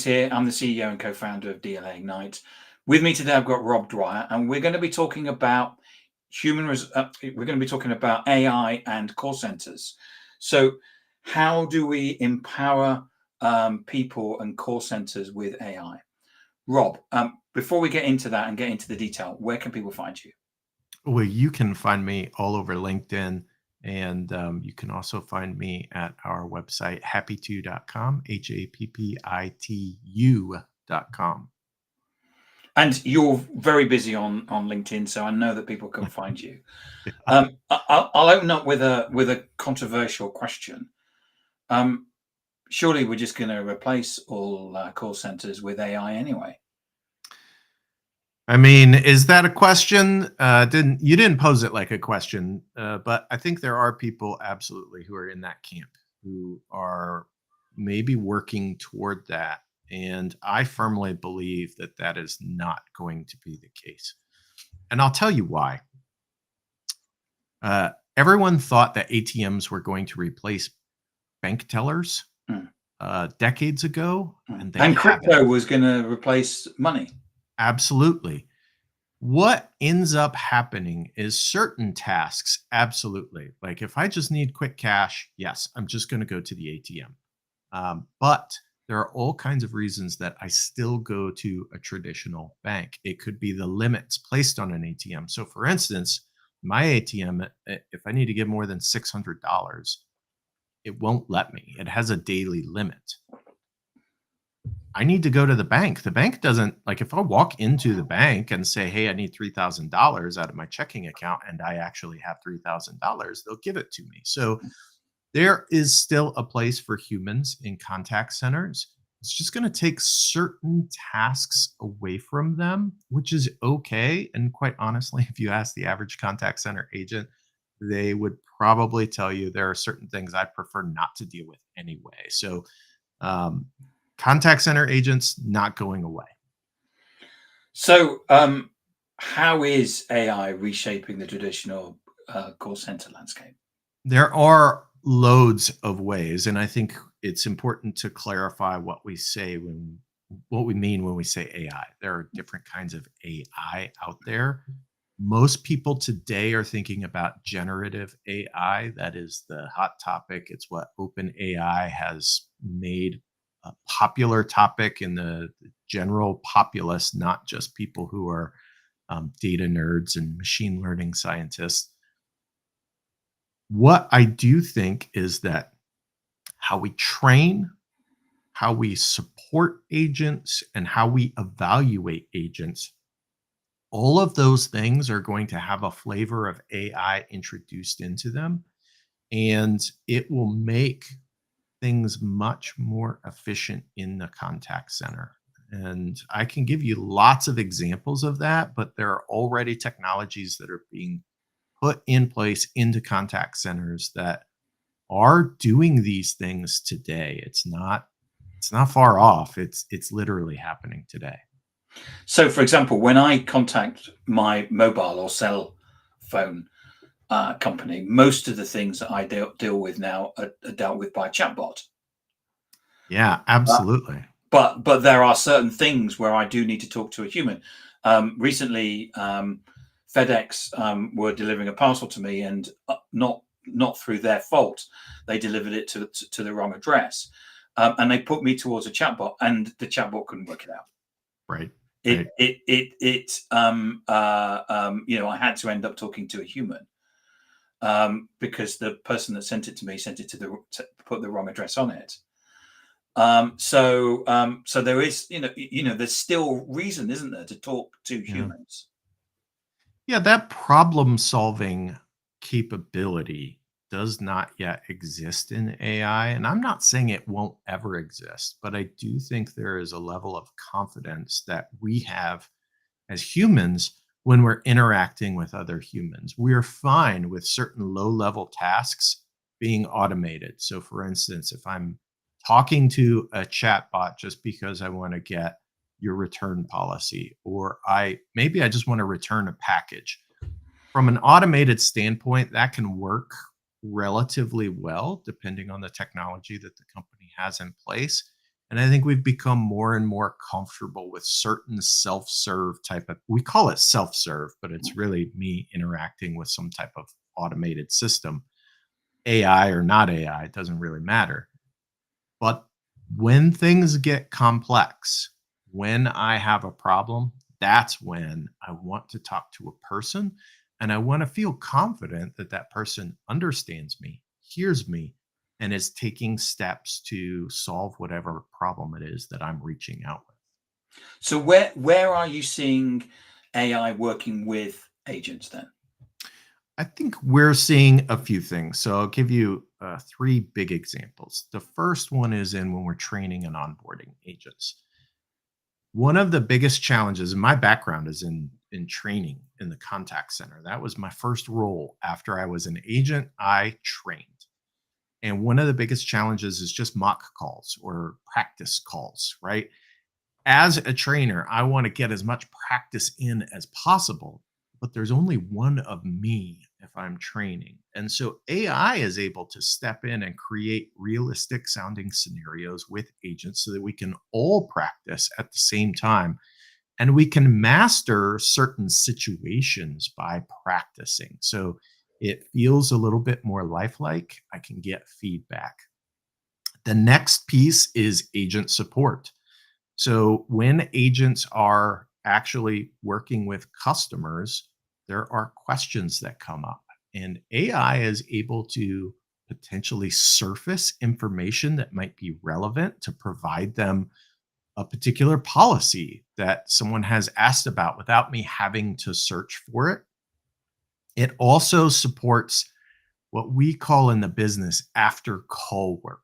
here. I'm the CEO and co-founder of DLA Ignite. With me today, I've got Rob Dwyer, and we're going to be talking about we're going to be talking about AI and call centers. So, how do we empower people and call centers with AI? Rob, before we get into that and get into the detail, where can people find you? Well, you can find me all over LinkedIn, and you can also find me at our website, happyto.com, HAPPITU.com. And you're very busy on LinkedIn, so I know that people can find you. I'll open up with a controversial question. Surely we're just going to replace all call centers with AI anyway. I mean, is that a question? You didn't pose it like a question, but I think there are people absolutely who are in that camp who are maybe working toward that. And I firmly believe that that is not going to be the case. And I'll tell you why. Everyone thought that ATMs were going to replace bank tellers decades ago, and they And haven't. crypto was going to replace money. Absolutely. What ends up happening is certain tasks, absolutely. Like if I just need quick cash, yes, I'm just going to go to the ATM. But there are all kinds of reasons that I still go to a traditional bank. It could be the limits placed on an ATM. So for instance, my ATM, if I need to give more than $600, it won't let me. It has a daily limit. I need to go to the bank. The bank doesn't, like, if I walk into the bank and say, hey, I need $3,000 out of my checking account, and I actually have $3,000, they'll give it to me. So there is still a place for humans in contact centers. It's just going to take certain tasks away from them, which is okay. And quite honestly, if you ask the average contact center agent, they would probably tell you there are certain things I prefer not to deal with anyway. So, contact center agents not going away. So, how is AI reshaping the traditional call center landscape? There are loads of ways, and I think it's important to clarify what we mean when we say AI. There are different kinds of AI out there. Most people today are thinking about generative AI. That is the hot topic. It's what OpenAI has made a popular topic in the general populace, not just people who are data nerds and machine learning scientists. What I do think is that how we train, how we support agents, and how we evaluate agents, all of those things are going to have a flavor of AI introduced into them, and it will make things much more efficient in the contact center. And I can give you lots of examples of that, but there are already technologies that are being put in place into contact centers that are doing these things today. It's not far off. It's literally happening today. So, for example, when I contact my mobile or cell phone company, most of the things that I deal with now are dealt with by chatbot. Yeah, absolutely. But there are certain things where I do need to talk to a human. Recently, FedEx were delivering a parcel to me, and not through their fault, they delivered it to the wrong address, and they put me towards a chatbot, and the chatbot couldn't work it out. Right. I had to end up talking to a human because the person that sent it to me sent it to put the wrong address on it. So there is, there's still reason, isn't there, to talk to humans? Yeah, that problem solving capability does not yet exist in AI. And I'm not saying it won't ever exist, but I do think there is a level of confidence that we have as humans when we're interacting with other humans. We're fine with certain low level tasks being automated. So, for instance, if I'm talking to a chatbot just because I want to get your return policy, or maybe I just want to return a package. From an automated standpoint, that can work relatively well, depending on the technology that the company has in place. And I think we've become more and more comfortable with certain self-serve type of, we call it self-serve, but it's really me interacting with some type of automated system, AI or not AI, it doesn't really matter. But when things get complex, when I have a problem, that's when I want to talk to a person, and I want to feel confident that that person understands me, hears me, and is taking steps to solve whatever problem it is that I'm reaching out with. So where are you seeing AI working with agents then? I think we're seeing a few things. So I'll give you three big examples. The first one is in when we're training and onboarding agents. One of the biggest challenges, and my background is in training in the contact center. That was my first role after I was an agent. I trained. And one of the biggest challenges is just mock calls or practice calls, right? As a trainer, I want to get as much practice in as possible, but there's only one of me if I'm training. And so AI is able to step in and create realistic sounding scenarios with agents so that we can all practice at the same time. And we can master certain situations by practicing. So it feels a little bit more lifelike. I can get feedback. The next piece is agent support. So when agents are actually working with customers, there are questions that come up, and AI is able to potentially surface information that might be relevant to provide them a particular policy that someone has asked about without me having to search for it. It also supports what we call in the business after call work.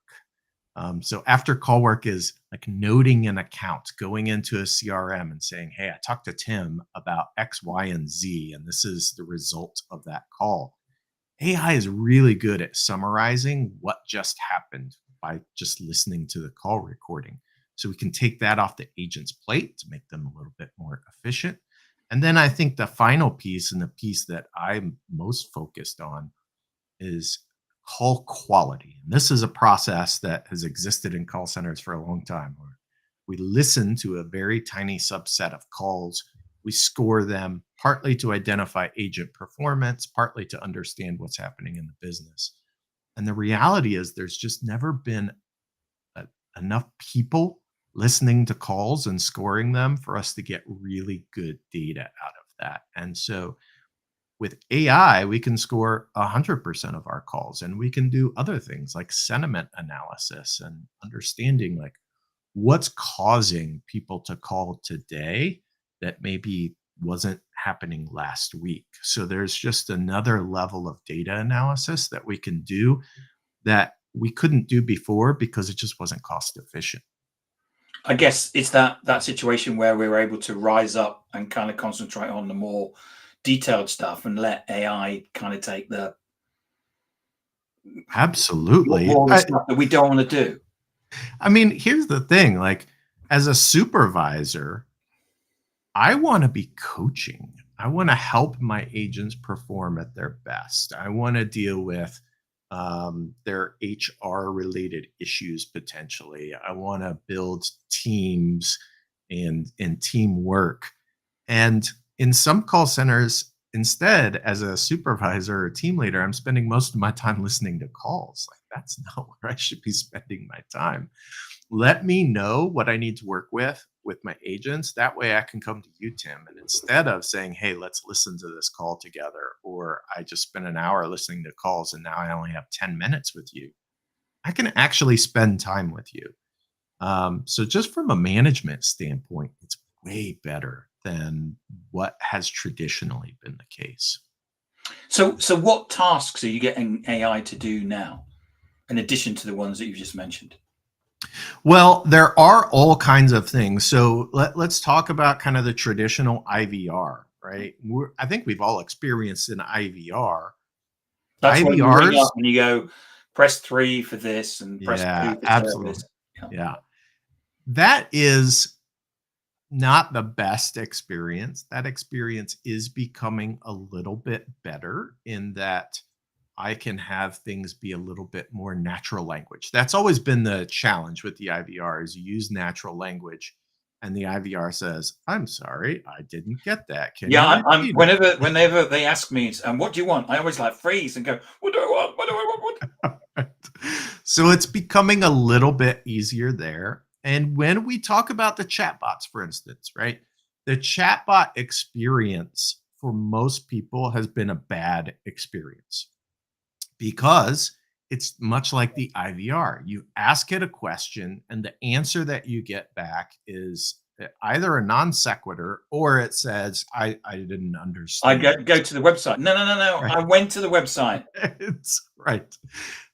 So after call work is like noting an account, going into a CRM and saying, "Hey, I talked to Tim about X, Y, and Z, and this is the result of that call." AI is really good at summarizing what just happened by just listening to the call recording. So we can take that off the agent's plate to make them a little bit more efficient. And then I think the final piece, and the piece that I'm most focused on, is call quality. And this is a process that has existed in call centers for a long time, where we listen to a very tiny subset of calls. We score them partly to identify agent performance, partly to understand what's happening in the business. And the reality is, there's just never been a- enough people listening to calls and scoring them for us to get really good data out of that. And so with AI, we can score 100% of our calls, and we can do other things like sentiment analysis and understanding like what's causing people to call today that maybe wasn't happening last week. So there's just another level of data analysis that we can do that we couldn't do before because it just wasn't cost efficient. I guess it's that situation where we're able to rise up and kind of concentrate on the more detailed stuff and let AI kind of take the Absolutely. more of the stuff that we don't want to do. I mean, here's the thing, like as a supervisor, I want to be coaching. I want to help my agents perform at their best. I want to deal with their HR related issues potentially. I want to build teams and teamwork. And in some call centers, instead, as a supervisor or team leader, I'm spending most of my time listening to calls. Like that's not where I should be spending my time. Let me know what I need to work with my agents. That way I can come to you, Tim. And instead of saying, "Hey, let's listen to this call together," or "I just spent an hour listening to calls and now I only have 10 minutes with you," I can actually spend time with you. So just from a management standpoint, it's way better than what has traditionally been the case. So what tasks are you getting AI to do now, in addition to the ones that you've just mentioned? Well, there are all kinds of things. So let's talk about kind of the traditional IVR, right? I think we've all experienced an IVR. That's where you ring IVRs, up and you go, press 3 for this and press yeah, 2 for absolutely. service. Yeah. Yeah. That is not the best experience. That experience is becoming a little bit better in that I can have things be a little bit more natural language. That's always been the challenge with the IVR is you use natural language and the IVR says, "I'm sorry, I didn't get that. Can Yeah, you I'm repeat whenever they ask me, what do you want? I always like freeze and go, what do I want? What do I want? it?" So it's becoming a little bit easier there. And when we talk about the chatbots, for instance, right? The chatbot experience for most people has been a bad experience because it's much like the IVR. You ask it a question, and the answer that you get back is either a non sequitur or it says, I didn't I understand go this. to the website. No, no, no, no. Right. I went to the website. It's right.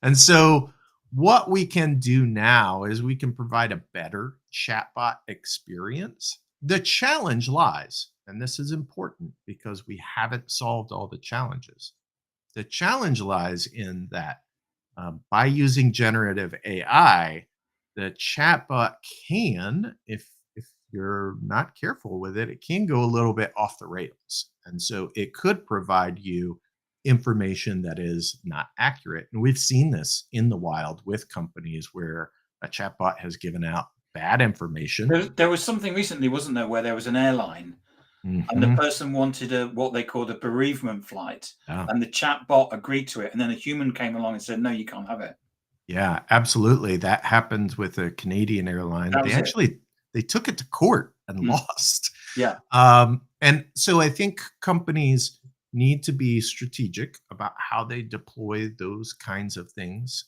And so, what we can do now is we can provide a better chatbot experience. The challenge lies, and this is important because we haven't solved all the challenges. The challenge lies in that by using generative AI, the chatbot can, if you're not careful with it, it can go a little bit off the rails, and so it could provide you information that is not accurate. And we've seen this in the wild with companies where a chatbot has given out bad information. There was something recently, wasn't there, where there was an airline and the Mhm. person wanted a what they called a bereavement flight, Yeah. and the chat bot agreed to it, and then a human came along and said, "No, you can't have it." Yeah, absolutely. That happened with a Canadian airline. That They was it. actually they took it to court and Mm, lost. yeah. And so I think companies need to be strategic about how they deploy those kinds of things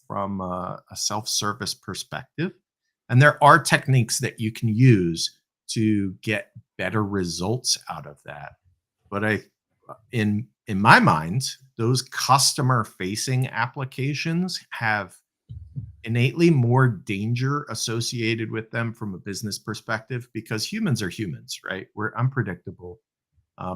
from a self-service perspective. And there are techniques that you can use to get better results out of that. But in my mind, those customer facing applications have innately more danger associated with them from a business perspective because humans are humans, right? We're unpredictable.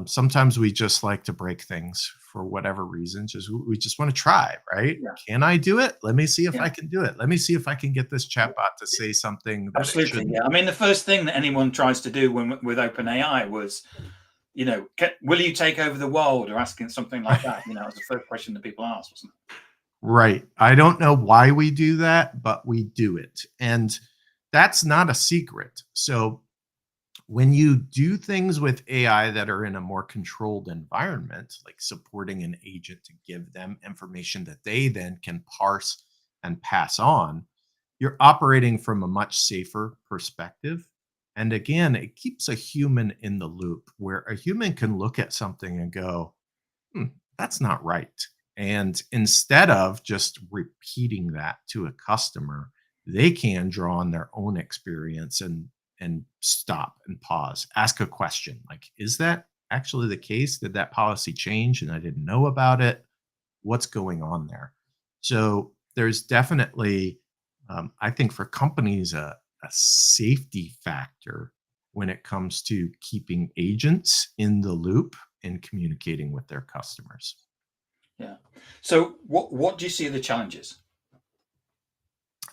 Sometimes we just like to break things for whatever reason. Just we just want to try, right? Yeah. Can I do it? Let me see if I Yeah. can do it. Let me see if I can get this chatbot to say something that it Absolutely. shouldn't. Yeah. I mean, the first thing that anyone tries to do when with OpenAI was, will you take over the world, or asking something like that. It was the first question that people asked, wasn't Right. I don't know why we do that, but we do it. And that's not a secret. So when you do things with AI that are in a more controlled environment, like supporting an agent to give them information that they then can parse and pass on, you're operating from a much safer perspective. And again, it keeps a human in the loop where a human can look at something and go, "Hmm, that's not right." And instead of just repeating that to a customer, they can draw on their own experience and stop and pause, ask a question like, "Is that actually the case? Did that policy change and I didn't know about it? What's going on there?" So there's definitely, I think, for companies, a safety factor when it comes to keeping agents in the loop and communicating with their customers. it? Yeah. So, what do you see are the challenges?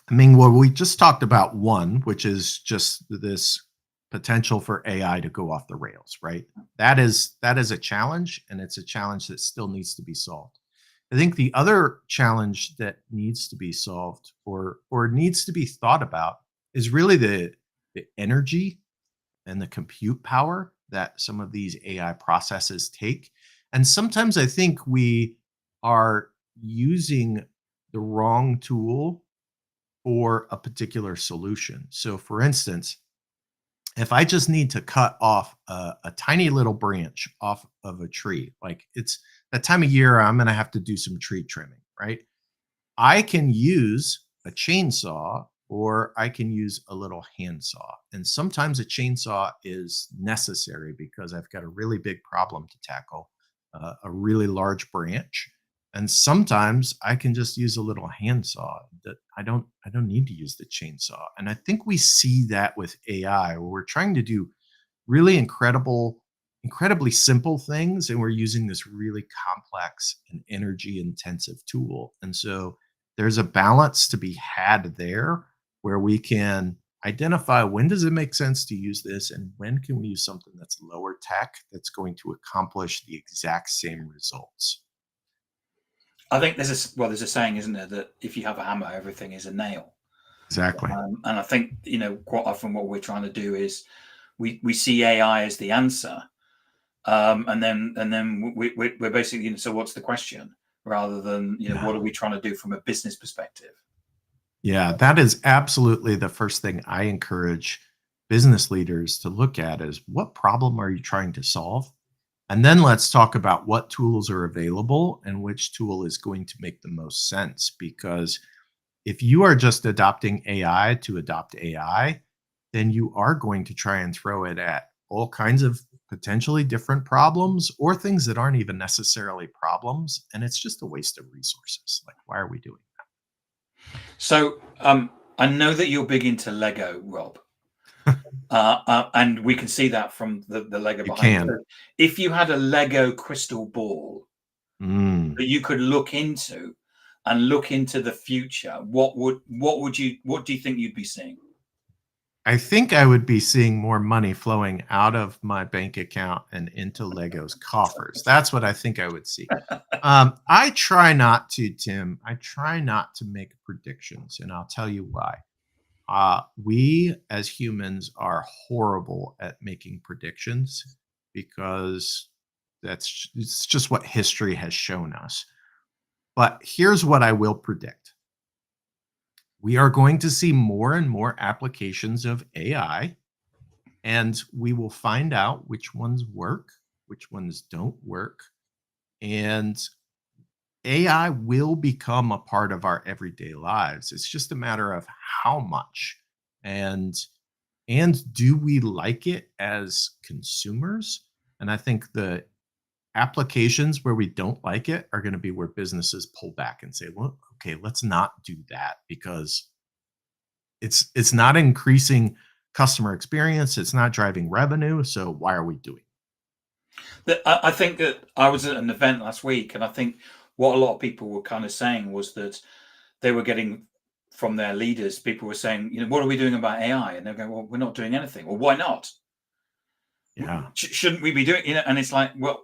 I mean, well, we just talked about one, which is just this potential for AI to go off the rails, right? That is a challenge, and it's a challenge that still needs to be solved. I think the other challenge that needs to be solved or needs to be thought about is really the energy and the compute power that some of these AI processes take. And sometimes I think we are using the wrong tool for a particular solution. So, for instance, if I just need to cut off a tiny little branch off of a tree, like it's that time of year, I'm going to have to do some tree trimming, right? I can use a chainsaw or I can use a little handsaw. And sometimes a chainsaw is necessary because I've got a really big problem to tackle, a really large branch. And sometimes I can just use a little handsaw that I don't need to use the chainsaw. And I think we see that with AI where we're trying to do really incredibly simple things and we're using this really complex and energy intensive tool. And so there's a balance to be had there where we can identify when does it make sense to use this and when can we use something that's lower tech that's going to accomplish the exact same results. I think there's a saying, isn't there, that if you have a hammer, everything is a nail. Exactly. And I think, quite often what we're trying to do is we see AI as the answer, and then we're basically, so what's the question, rather than Yeah. what are we trying to do from a business perspective. Yeah, that is absolutely the first thing I encourage business leaders to look at is what problem are you trying to solve? And then let's talk about what tools are available and which tool is going to make the most sense. Because if you are just adopting AI to adopt AI, then you are going to try and throw it at all kinds of potentially different problems or things that aren't even necessarily problems. And it's just a waste of resources. Like, why are we doing So I know that you're big into Lego, Rob, and we can see that from the Lego You behind you. can. So if you had a Lego crystal ball Mm. that you could look into and look into the future, what do you think you'd be seeing? I think I would be seeing more money flowing out of my bank account and into Lego's coffers. That's what I think I would see. I try not to, Tim. I try not to make predictions, and I'll tell you why. We as humans are horrible at making predictions because it's just what history has shown us. But here's what I will predict. We are going to see more and more applications of AI, and we will find out which ones work, which ones don't work. And AI will become a part of our everyday lives. It's just a matter of how much and do we like it as consumers? And I think the applications where we don't like it are going to be where businesses pull back and say, well, okay, let's not do that because it's not increasing customer experience, it's not driving revenue, so why are we doing it? I think that I was at an event last week, and I think what a lot of people were kind of saying was that they were getting from their leaders, people were saying, what are we doing about AI? And they're going, well, we're not doing anything. Well, why not? Yeah. Shouldn't we be doing, and it's like, well,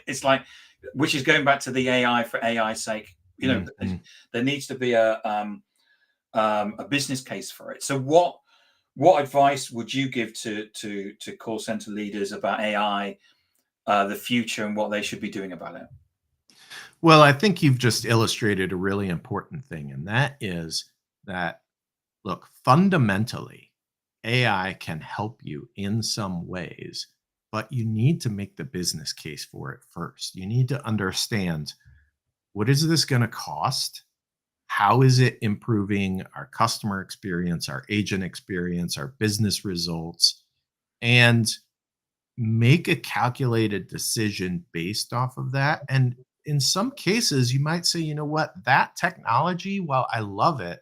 it's like, which is going back to the AI for AI's sake. Mhm. There needs to be a business case for it. So what advice would you give to call center leaders about AI, the future, and what they should be doing about it? Well, I think you've just illustrated a really important thing, and that is that, look, fundamentally, AI can help you in some ways, but you need to make the business case for it first. You need to understand, what is this going to cost? How is it improving our customer experience, our agent experience, our business results? And make a calculated decision based off of that. And in some cases, you might say, you know what, that technology, while I love it,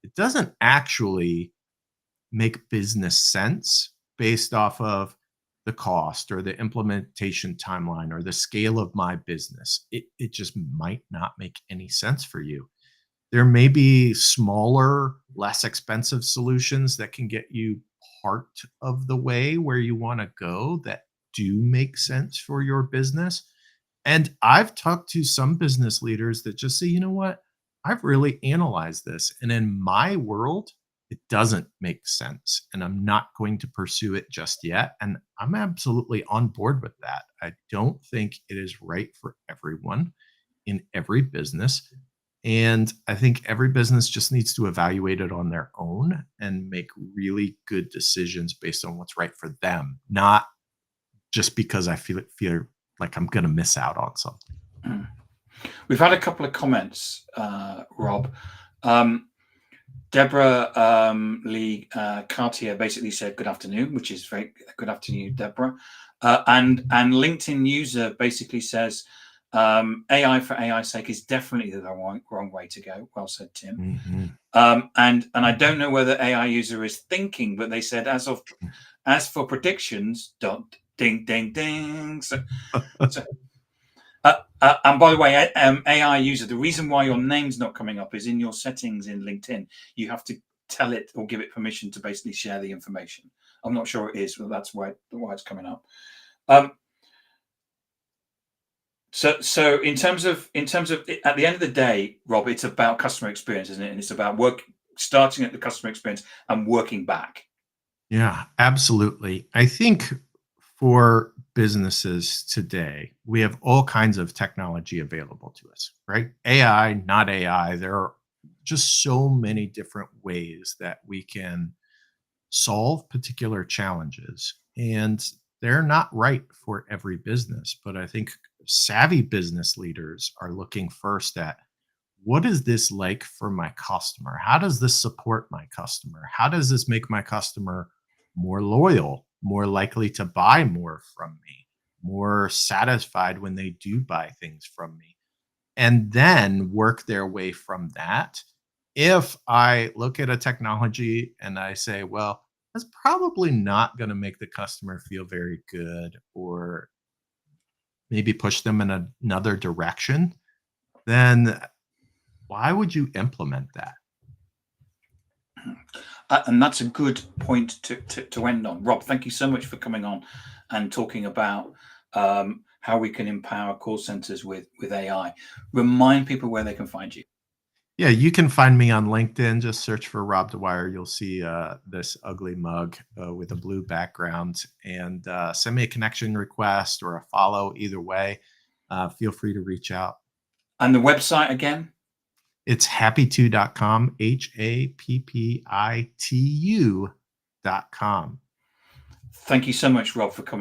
it doesn't actually make business sense based off of the cost or the implementation timeline or the scale of my business. It just might not make any sense for you. There may be smaller, less expensive solutions that can get you part of the way where you want to go that do make sense for your business. And I've talked to some business leaders that just say, you know what? I've really analyzed this. And in my world, it doesn't make sense. And I'm not going to pursue it just yet. And I'm absolutely on board with that. I don't think it is right for everyone in every business. And I think every business just needs to evaluate it on their own and make really good decisions based on what's right for them, not just because I feel like I'm going to miss out on something. We've had a couple of comments, Rob. Deborah Lee Cartier basically said good afternoon, which is very good afternoon, Deborah. And LinkedIn user basically says AI for AI's sake is definitely the wrong way to go. Well said, Tim. Mhm. And I don't know whether AI user is thinking, but they said as for predictions, ding ding ding. So and by the way, AI user, the reason why your name's not coming up is in your settings in LinkedIn. You have to tell it or give it permission to basically share the information. I'm not sure it is, but that's why it's coming up. Um, So in terms of at the end of the day, Rob, it's about customer experience, isn't it? And it's about starting at the customer experience and working back. Yeah, absolutely. I think for businesses today, we have all kinds of technology available to us, right? AI, not AI. There are just so many different ways that we can solve particular challenges. And they're not right for every business. But I think savvy business leaders are looking first at what is this like for my customer? How does this support my customer? How does this make my customer more loyal, more likely to buy more from me, more satisfied when they do buy things from me? And then work their way from that. If I look at a technology and I say, well, that's probably not going to make the customer feel very good or maybe push them in another direction, then why would you implement that? And that's a good point to end on. Rob, thank you so much for coming on and talking about how we can empower call centers with AI. Remind people where they can find you. Yeah, you can find me on LinkedIn. Just search for Rob Dwyer. You'll see this ugly mug with a blue background, and send me a connection request or a follow. Either way, feel free to reach out. And the website again? It's happy2.com, HAPPITU.com. Thank you so much, Rob, for coming